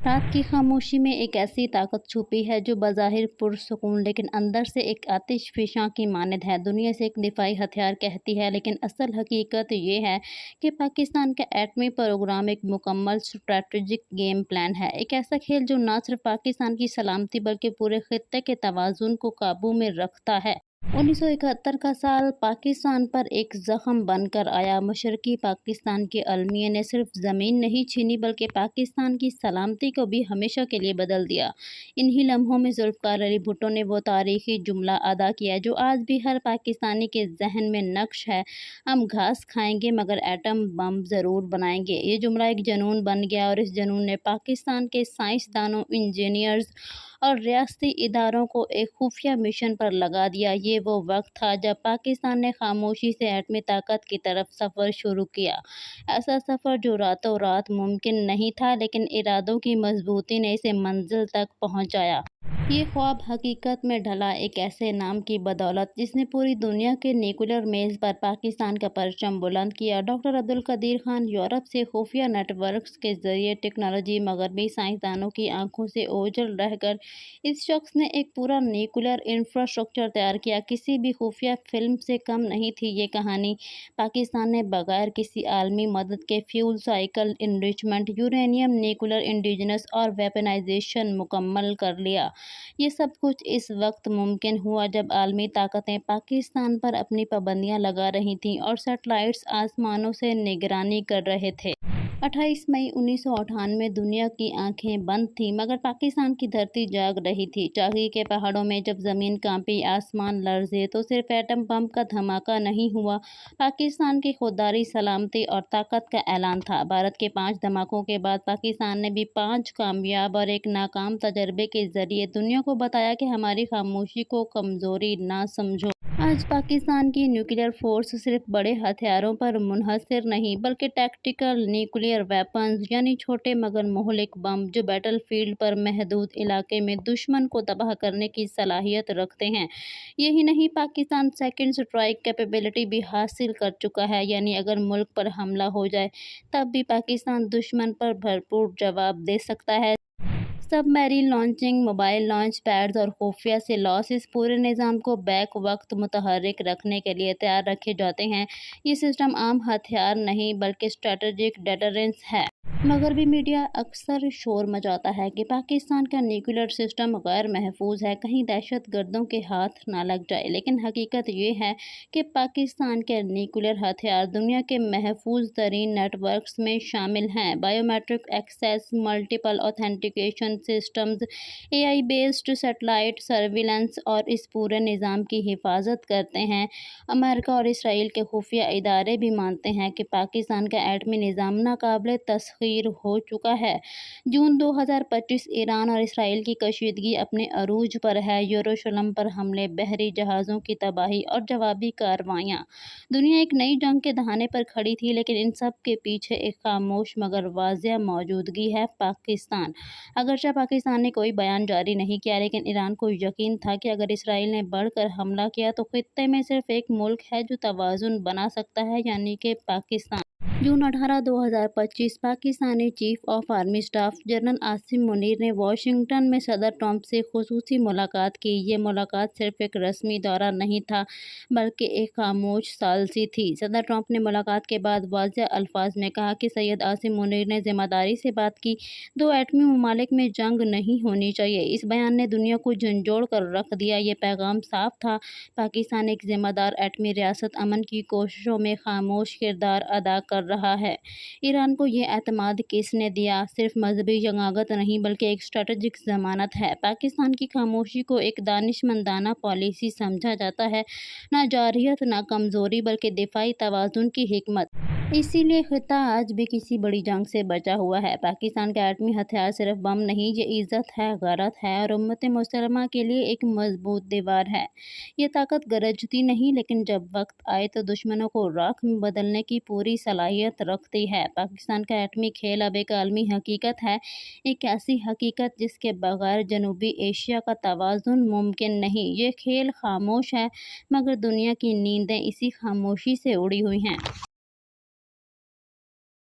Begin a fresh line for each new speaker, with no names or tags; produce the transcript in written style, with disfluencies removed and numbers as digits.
رات کی خاموشی میں ایک ایسی طاقت چھپی ہے جو بظاہر پرسکون لیکن اندر سے ایک آتش فشاں کی مانند ہے۔ دنیا سے ایک دفاعی ہتھیار کہتی ہے، لیکن اصل حقیقت یہ ہے کہ پاکستان کا ایٹمی پروگرام ایک مکمل اسٹریٹجک گیم پلان ہے، ایک ایسا کھیل جو نہ صرف پاکستان کی سلامتی بلکہ پورے خطے کے توازن کو قابو میں رکھتا ہے۔ 1971 کا سال پاکستان پر ایک زخم بن کر آیا۔ مشرقی پاکستان کے المیہ نے صرف زمین نہیں چھینی بلکہ پاکستان کی سلامتی کو بھی ہمیشہ کے لیے بدل دیا۔ انہی لمحوں میں ذوالفقار علی بھٹو نے وہ تاریخی جملہ ادا کیا جو آج بھی ہر پاکستانی کے ذہن میں نقش ہے: ہم گھاس کھائیں گے مگر ایٹم بم ضرور بنائیں گے۔ یہ جملہ ایک جنون بن گیا اور اس جنون نے پاکستان کے سائنسدانوں، انجینئرز اور ریاستی اداروں کو ایک خفیہ مشن پر لگا دیا۔ یہ وہ وقت تھا جب پاکستان نے خاموشی سے ایٹمی طاقت کی طرف سفر شروع کیا، ایسا سفر جو راتوں رات ممکن نہیں تھا، لیکن ارادوں کی مضبوطی نے اسے منزل تک پہنچایا۔ یہ خواب حقیقت میں ڈھلا ایک ایسے نام کی بدولت جس نے پوری دنیا کے نیوکلیئر میز پر پاکستان کا پرچم بلند کیا۔ ڈاکٹر عبدالقدیر خان یورپ سے خفیہ نیٹ ورکس کے ذریعے ٹیکنالوجی مغربی سائنسدانوں کی آنکھوں سے اوجھل رہ کر اس شخص نے ایک پورا نیوکلیئر انفراسٹرکچر تیار کیا۔ کسی بھی خفیہ فلم سے کم نہیں تھی یہ کہانی۔ پاکستان نے بغیر کسی عالمی مدد کے fuel cycle enrichment, uranium, nuclear indigenous اور ویپنائزیشن مکمل کر لیا۔ یہ سب کچھ اس وقت ممکن ہوا جب عالمی طاقتیں پاکستان پر اپنی پابندیاں لگا رہی تھیں اور سیٹلائٹس آسمانوں سے نگرانی کر رہے تھے۔ 28 مئی 1998 دنیا کی آنکھیں بند تھیں مگر پاکستان کی دھرتی جاگ رہی تھی۔ چاقی کے پہاڑوں میں جب زمین کانپی، آسمان لرزے تو صرف ایٹم بم کا دھماکہ نہیں ہوا، پاکستان کی خودداری، سلامتی اور طاقت کا اعلان تھا۔ بھارت کے 5 دھماکوں کے بعد پاکستان نے بھی 5 کامیاب اور ایک ناکام تجربے کے ذریعے دنیا کو بتایا کہ ہماری خاموشی کو کمزوری نہ سمجھو۔ آج پاکستان کی نیوکلیئر فورس صرف بڑے ہتھیاروں پر منحصر نہیں بلکہ ٹیکٹیکل نیوکلیئر ویپنز یعنی چھوٹے مگر مہلک بم جو بیٹل فیلڈ پر محدود علاقے میں دشمن کو تباہ کرنے کی صلاحیت رکھتے ہیں۔ یہی نہیں، پاکستان سیکنڈ سٹرائک کیپیبلٹی بھی حاصل کر چکا ہے، یعنی اگر ملک پر حملہ ہو جائے تب بھی پاکستان دشمن پر بھرپور جواب دے سکتا ہے۔ سب submarine launching, mobile launch pads اور خفیہ سے لاس اس پورے نظام کو بیک وقت متحرک رکھنے کے لیے تیار رکھے جاتے ہیں۔ یہ سسٹم عام ہتھیار نہیں بلکہ اسٹریٹجک ڈیٹرنس ہے۔ مغربی میڈیا اکثر شور مچاتا ہے کہ پاکستان کا نیوکلیئر سسٹم غیر محفوظ ہے، کہیں دہشت گردوں کے ہاتھ نہ لگ جائے، لیکن حقیقت یہ ہے کہ پاکستان کے نیوکلیئر ہتھیار دنیا کے محفوظ ترین نیٹ ورکس میں شامل ہیں۔ Biometric access, multiple authentication systems, A I based satellite surveillance اور اس پورے نظام کی حفاظت کرتے ہیں۔ امریکہ اور اسرائیل کے خفیہ ادارے بھی مانتے ہیں کہ پاکستان کا ایٹمی نظام ناقابل تسخیر ہو چکا ہے۔ جون 2025 ایران اور اسرائیل کی کشیدگی اپنے عروج پر ہے۔ یروشلم پر حملے، بحری جہازوں کی تباہی اور جوابی کارروائیاں۔ دنیا ایک نئی جنگ کے دہانے پر کھڑی تھی، لیکن ان سب کے پیچھے ایک خاموش مگر واضح موجودگی ہے: پاکستان۔ اگرچہ پاکستان نے کوئی بیان جاری نہیں کیا، لیکن ایران کو یقین تھا کہ اگر اسرائیل نے بڑھ کر حملہ کیا تو خطے میں صرف ایک ملک ہے جو توازن بنا سکتا ہے، یعنی کہ پاکستان۔ جون 18، 2025 Pakistani chief of army staff general Asim Munir نے واشنگٹن میں صدر ٹرمپ سے خصوصی ملاقات کی۔ یہ ملاقات صرف ایک رسمی دورہ نہیں تھا بلکہ ایک خاموش ثالثی تھی۔ صدر ٹرمپ نے ملاقات کے بعد واضح الفاظ میں کہا کہ سید عاصم منیر نے ذمہ داری سے بات کی، دو ایٹمی ممالک میں جنگ نہیں ہونی چاہیے۔ اس بیان نے دنیا کو جھنجھوڑ کر رکھ دیا۔ یہ پیغام صاف تھا: پاکستان ایک ذمہ دار ایٹمی ریاست امن کی کوششوں میں خاموش کردار ادا کر رہا ہے۔ ایران کو یہ اعتماد کس نے دیا؟ صرف مذہبی شناخت نہیں بلکہ ایک اسٹریٹجک ضمانت ہے۔ پاکستان کی خاموشی کو ایک دانشمندانہ پالیسی سمجھا جاتا ہے، نہ جارحیت، نہ کمزوری بلکہ دفاعی توازن کی حکمت۔ اسی لیے خطہ آج بھی کسی بڑی جنگ سے بچا ہوا ہے۔ پاکستان کا ایٹمی ہتھیار صرف بم نہیں، یہ عزت ہے، غیرت ہے اور امت مسلمہ کے لیے ایک مضبوط دیوار ہے۔ یہ طاقت گرجتی نہیں لیکن جب وقت آئے تو دشمنوں کو راکھ میں بدلنے کی پوری صلاحیت رکھتی ہے۔ پاکستان کا ایٹمی کھیل اب ایک عالمی حقیقت ہے، ایک ایسی حقیقت جس کے بغیر جنوبی ایشیا کا توازن ممکن نہیں۔ یہ کھیل خاموش ہے مگر دنیا کی نیندیں اسی خاموشی سے اڑی ہوئی ہیں۔